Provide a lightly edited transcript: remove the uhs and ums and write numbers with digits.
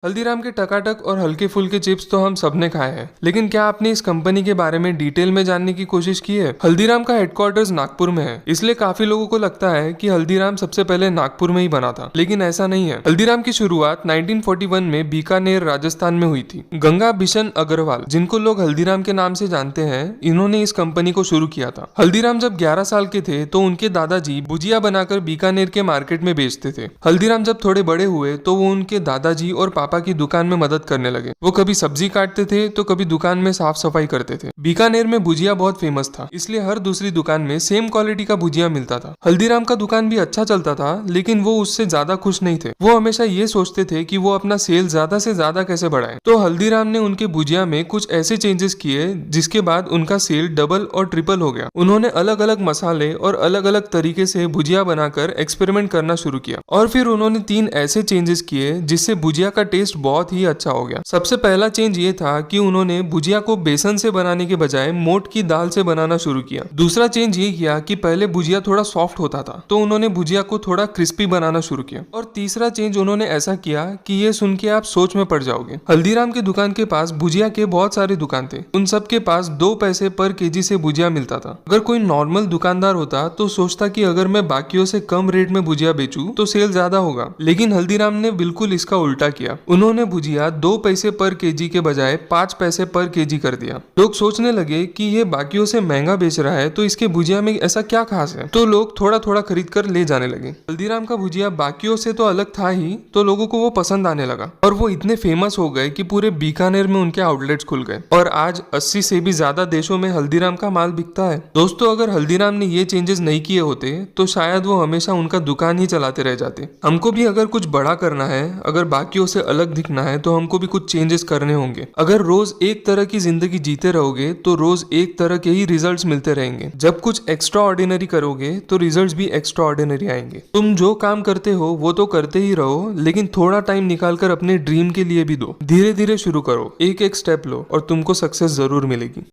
हल्दीराम के टकाटक और हल्के फुल्के चिप्स तो हम सबने खाए हैं, लेकिन क्या आपने इस कंपनी के बारे में डिटेल में जानने की कोशिश की है? हल्दीराम का हेडक्वार्टर्स नागपुर में है, इसलिए काफी लोगों को लगता है कि हल्दीराम सबसे पहले नागपुर में ही बना था, लेकिन ऐसा नहीं है। हल्दीराम की शुरुआत 1941 में बीकानेर राजस्थान में हुई थी। गंगा बिशन अग्रवाल, जिनको लोग हल्दीराम के नाम से जानते हैं, इन्होंने इस कंपनी को शुरू किया था। हल्दीराम जब 11 साल के थे तो उनके दादाजी भुजिया बनाकर बीकानेर के मार्केट में बेचते थे। हल्दीराम जब थोड़े बड़े हुए तो वो उनके दादाजी और पापा की दुकान में मदद करने लगे। वो कभी सब्जी काटते थे तो कभी दुकान में साफ सफाई करते थे। बीकानेर में भुजिया बहुत फेमस था, इसलिए हर दूसरी दुकान में सेम क्वालिटी का भुजिया मिलता था। हल्दीराम का दुकान भी अच्छा चलता था, लेकिन वो उससे ज्यादा खुश नहीं थे। वो हमेशा ये सोचते थे कि वो अपना सेल ज्यादा से ज्यादा कैसे बढ़ाएं। तो हल्दीराम ने उनके भुजिया में कुछ ऐसे चेंजेस किए जिसके बाद उनका सेल डबल और ट्रिपल हो गया। उन्होंने अलग अलग मसाले और अलग अलग तरीके से भुजिया बनाकर एक्सपेरिमेंट करना शुरू किया, और फिर उन्होंने 3 ऐसे चेंजेस किए जिससे भुजिया का टेस्ट बहुत ही अच्छा हो गया। सबसे पहला चेंज ये था कि उन्होंने भुजिया को बेसन से बनाने के बजाय मोट की दाल से बनाना शुरू किया। दूसरा चेंज ये किया कि पहले भुजिया थोड़ा सॉफ्ट होता था, तो उन्होंने भुजिया को थोड़ा क्रिस्पी बनाना शुरू किया। और तीसरा चेंज उन्होंने ऐसा किया कि ये सुन के आप सोच में पड़ जाओगे। हल्दीराम के दुकान के पास भुजिया के बहुत सारे दुकान थे। उन सब के पास 2 पैसे पर केजी से भुजिया मिलता था। अगर कोई नॉर्मल दुकानदार होता तो सोचता कि अगर मैं बाकियों से कम रेट में भुजिया बेचूं तो सेल ज्यादा होगा, लेकिन हल्दीराम ने बिल्कुल इसका उल्टा किया। उन्होंने भुजिया 2 पैसे पर केजी के बजाय 5 पैसे पर केजी कर दिया। लोग सोचने लगे कि ये बाकियों से महंगा बेच रहा है, तो इसके भुजिया में ऐसा क्या खास है, तो लोग थोड़ा थोड़ा खरीद कर ले जाने लगे। हल्दीराम का भुजिया बाकियों से तो अलग था ही, तो लोगों को वो पसंद आने लगा और वो इतने फेमस हो गए कि पूरे बीकानेर में उनके आउटलेट्स खुल गए, और आज 80 से भी ज्यादा देशों में हल्दीराम का माल बिकता है। दोस्तों, अगर हल्दीराम ने ये चेंजेस नहीं किए होते तो शायद वो हमेशा उनका दुकान ही चलाते रह जाते। हमको भी अगर कुछ बड़ा करना है, अगर बाकियों से अलग दिखना है, तो हमको भी कुछ चेंजेस करने होंगे। अगर रोज एक तरह की जिंदगी जीते रहोगे तो रोज एक तरह के ही रिजल्ट्स मिलते रहेंगे। जब कुछ एक्स्ट्रा ऑर्डिनरी करोगे तो रिजल्ट्स भी एक्स्ट्रा ऑर्डिनरी आएंगे। तुम जो काम करते हो वो तो करते ही रहो, लेकिन थोड़ा टाइम निकालकर अपने ड्रीम के लिए भी दो। धीरे धीरे शुरू करो, एक एक स्टेप लो, और तुमको सक्सेस जरूर मिलेगी।